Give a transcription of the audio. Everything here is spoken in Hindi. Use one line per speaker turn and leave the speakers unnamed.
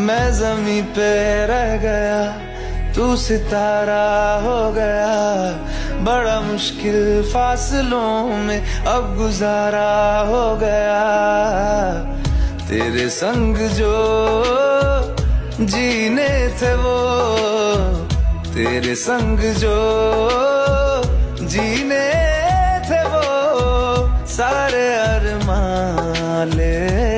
मैं जमी पे रह गया, तू सितारा हो गया। बड़ा मुश्किल फासलों में अब गुजारा हो गया। तेरे संग जो जीने थे वो, तेरे संग जो जीने थे वो, सारे अरमान ले